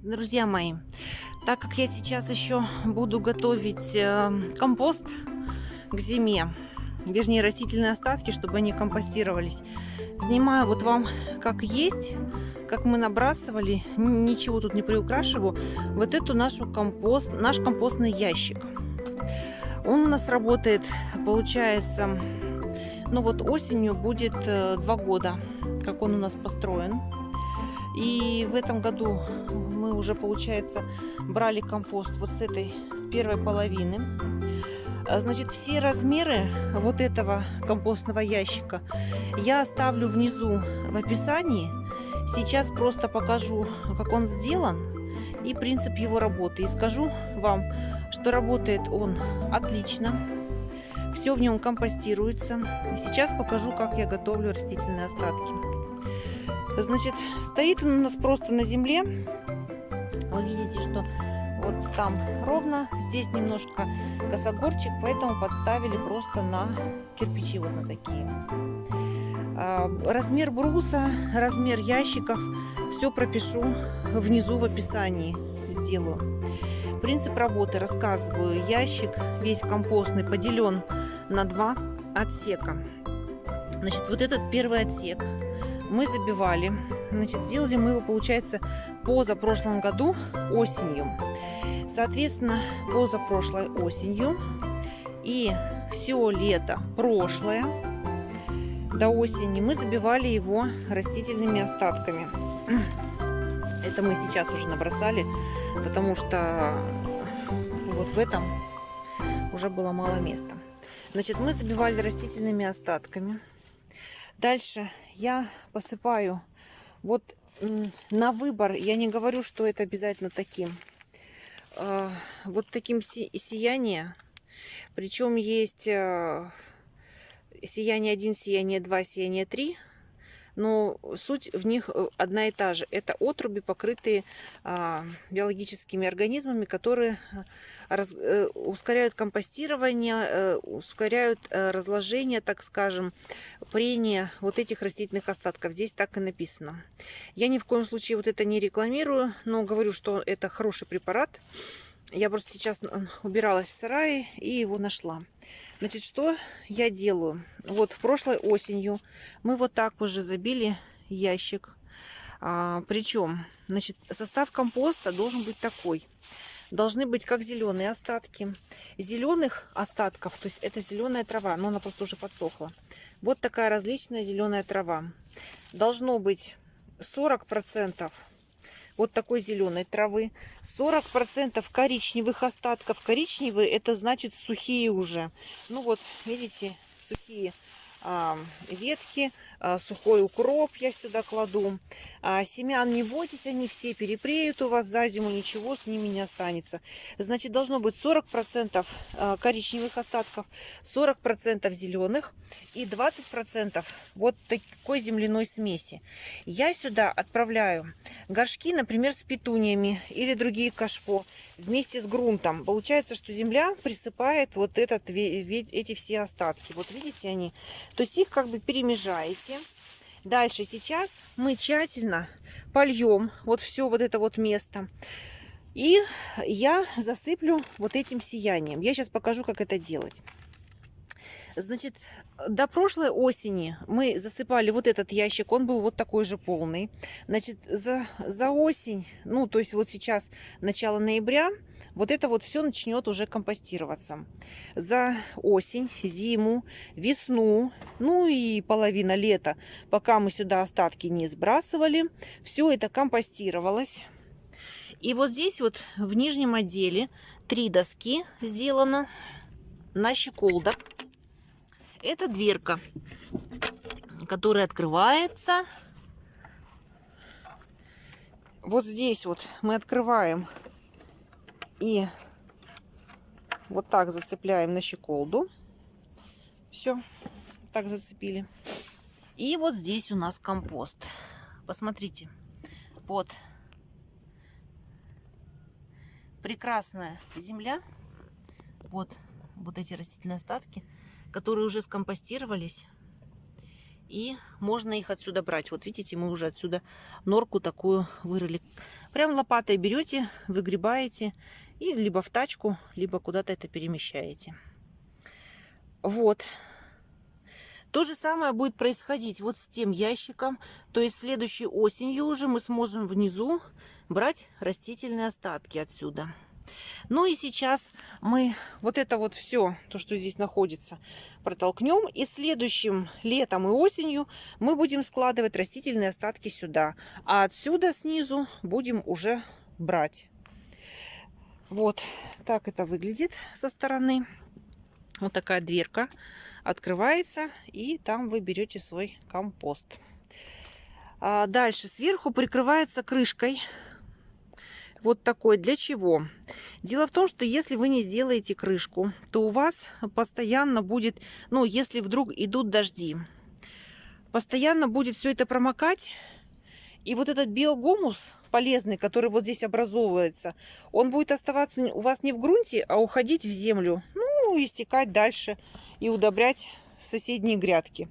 Друзья мои, так как я сейчас еще буду готовить компост к зиме, вернее растительные остатки, чтобы они компостировались, снимаю вот вам как есть, как мы набрасывали, ничего тут не приукрашиваю, вот эту наш компостный ящик. Он у нас работает, получается, ну вот осенью будет 2 года, как он у нас построен. И в этом году мы уже, получается, брали компост вот с первой половины. Значит, все размеры вот этого компостного ящика я оставлю внизу в описании. Сейчас просто покажу, как он сделан и принцип его работы. И скажу вам, что работает он отлично. Все в нем компостируется. И сейчас покажу, как я готовлю растительные остатки. Значит, стоит он у нас просто на земле. Вы видите, что вот там ровно, здесь немножко косогорчик, поэтому подставили просто на кирпичи вот на такие. Размер бруса, размер ящиков, все пропишу внизу в описании, сделаю. Принцип работы рассказываю. Ящик весь компостный поделен на 2 отсека. Значит, вот этот первый отсек мы забивали. Значит, сделали мы его, получается, позапрошлом году осенью. Соответственно, позапрошлой осенью и все лето прошлое до осени мы забивали его растительными остатками. Это мы сейчас уже набросали, потому что вот в этом уже было мало места. Значит, мы забивали растительными остатками. Дальше я посыпаю вот на выбор. Я не говорю, что это обязательно таким. Вот таким сияние. Причем есть сияние 1, сияние 2, сияние 3. Но суть в них одна и та же. Это отруби, покрытые биологическими организмами, которые ускоряют компостирование, ускоряют разложение, так скажем, прение вот этих растительных остатков. Здесь так и написано. Я ни в коем случае вот это не рекламирую, но говорю, что это хороший препарат. Я просто сейчас убиралась в сарае и его нашла. Значит, что я делаю? Вот прошлой осенью мы вот так уже забили ящик. Причем, значит, состав компоста должен быть такой. Должны быть как зеленые остатки. Зеленых остатков, то есть это зеленая трава, но она просто уже подсохла. Вот такая различная зеленая трава. Должно быть 40% вот такой зеленой травы, 40% коричневых остатков. Коричневые — это значит сухие уже. Ну вот, видите, сухие ветки, сухой укроп я сюда кладу. Семян не бойтесь, они все перепреют у вас за зиму, ничего с ними не останется. Значит, должно быть 40% коричневых остатков, 40% зеленых и 20% вот такой земляной смеси. Я сюда отправляю горшки, например, с петуниями или другие кашпо вместе с грунтом. Получается, что земля присыпает вот эти все остатки. Вот видите они. То есть их как бы перемежаете. Дальше сейчас мы тщательно польем вот все вот это вот место. И я засыплю вот этим сиянием. Я сейчас покажу, как это делать. Значит, до прошлой осени мы засыпали вот этот ящик, он был вот такой же полный. Значит, за осень, ну, то есть вот сейчас начало ноября, вот это вот все начнет уже компостироваться. За осень, зиму, весну, ну и половина лета, пока мы сюда остатки не сбрасывали, все это компостировалось. И вот здесь вот в нижнем отделе 3 доски сделано на щеколдах. Это дверка, которая открывается. Вот здесь вот мы открываем и вот так зацепляем на щеколду. Все, так зацепили. И вот здесь у нас компост. Посмотрите, вот прекрасная земля. Вот эти растительные остатки, которые уже скомпостировались. и можно их отсюда брать. Вот видите, мы уже отсюда норку такую вырыли. Прям лопатой берете, выгребаете и либо в тачку, либо куда-то это перемещаете. Вот. То же самое будет происходить вот с тем ящиком. То есть следующей осенью уже мы сможем внизу брать растительные остатки отсюда. Ну и сейчас мы вот это вот все, то, что здесь находится, протолкнем. И следующим летом и осенью мы будем складывать растительные остатки сюда. А отсюда снизу будем уже брать. Вот так это выглядит со стороны. Вот такая дверка открывается, и там вы берете свой компост. Дальше сверху прикрывается крышкой. Вот такой. Для чего? Дело в том, что если вы не сделаете крышку, то у вас постоянно будет, ну, если вдруг идут дожди, постоянно будет все это промокать. И вот этот биогумус полезный, который вот здесь образовывается, он будет оставаться у вас не в грунте, а уходить в землю. Ну, и стекать дальше и удобрять соседние грядки.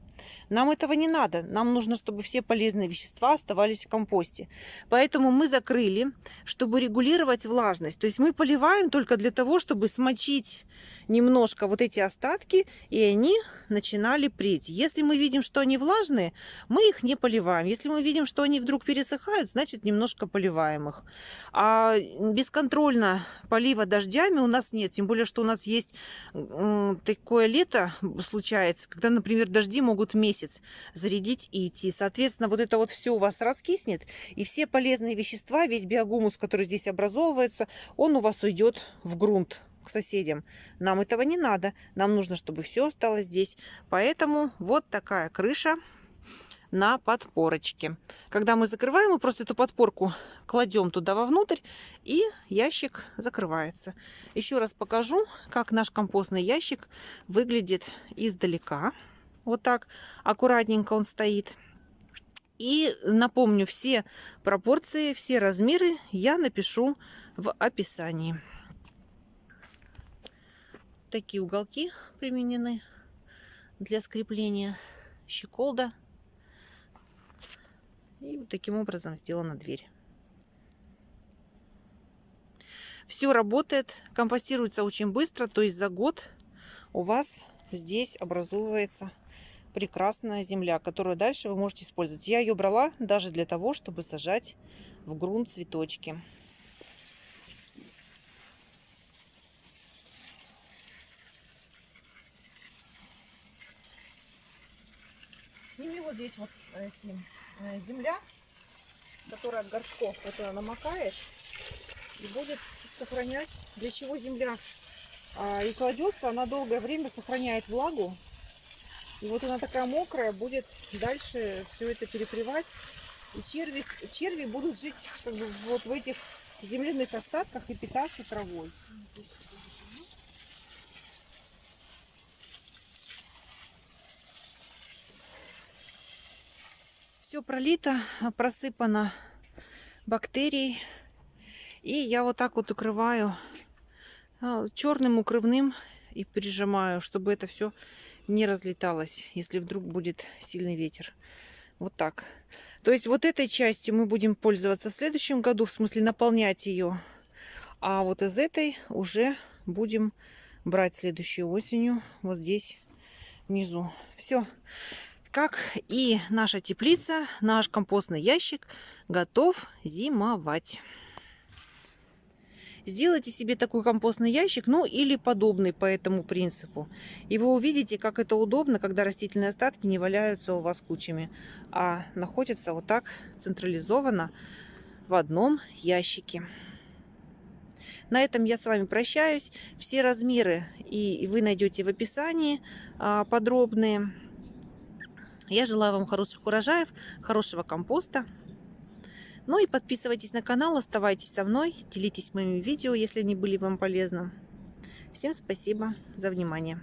Нам этого не надо. Нам нужно, чтобы все полезные вещества оставались в компосте. Поэтому мы закрыли, чтобы регулировать влажность. То есть мы поливаем только для того, чтобы смочить немножко вот эти остатки, и они начинали преть. Если мы видим, что они влажные, мы их не поливаем. Если мы видим, что они вдруг пересыхают, значит немножко поливаем их. А бесконтрольно полива дождями у нас нет. Тем более, что у нас есть такое лето случается, когда, например, дожди могут месяц зарядить и идти. Соответственно, вот это вот все у вас раскиснет, и все полезные вещества, весь биогумус, который здесь образовывается, он у вас уйдет в грунт к соседям. Нам этого не надо. Нам нужно, чтобы все осталось здесь. Поэтому вот такая крыша на подпорочке. Когда мы закрываем, мы просто эту подпорку кладем туда вовнутрь, и ящик закрывается. Еще раз покажу, как наш компостный ящик выглядит издалека. Вот так аккуратненько он стоит. И напомню, все пропорции, все размеры я напишу в описании. Такие уголки применены для скрепления, щеколда. И вот таким образом сделана дверь. Все работает, компостируется очень быстро, то есть за год у вас здесь образовывается прекрасная земля, которую дальше вы можете использовать. Я ее брала даже для того, чтобы сажать в грунт цветочки. Сними вот здесь вот земля, которая от горшков, вот она намокает и будет сохранять. Для чего земля и кладется, она долгое время сохраняет влагу. И вот она такая мокрая, будет дальше все это перепревать. И черви будут жить как бы вот в этих земляных остатках и питаться травой. Все пролито, просыпано бактерией. И я вот так вот укрываю черным укрывным и прижимаю, чтобы это все не разлеталось, если вдруг будет сильный ветер. Вот так. То есть вот этой частью мы будем пользоваться в следующем году, в смысле наполнять ее. А вот из этой уже будем брать следующей осенью вот здесь внизу. Все. Как и наша теплица, наш компостный ящик готов зимовать. Сделайте себе такой компостный ящик, ну или подобный по этому принципу. И вы увидите, как это удобно, когда растительные остатки не валяются у вас кучами, а находятся вот так централизованно в одном ящике. На этом я с вами прощаюсь. Все размеры и вы найдете в описании подробные. Я желаю вам хороших урожаев, хорошего компоста. Ну и подписывайтесь на канал, оставайтесь со мной, делитесь моими видео, если они были вам полезны. Всем спасибо за внимание.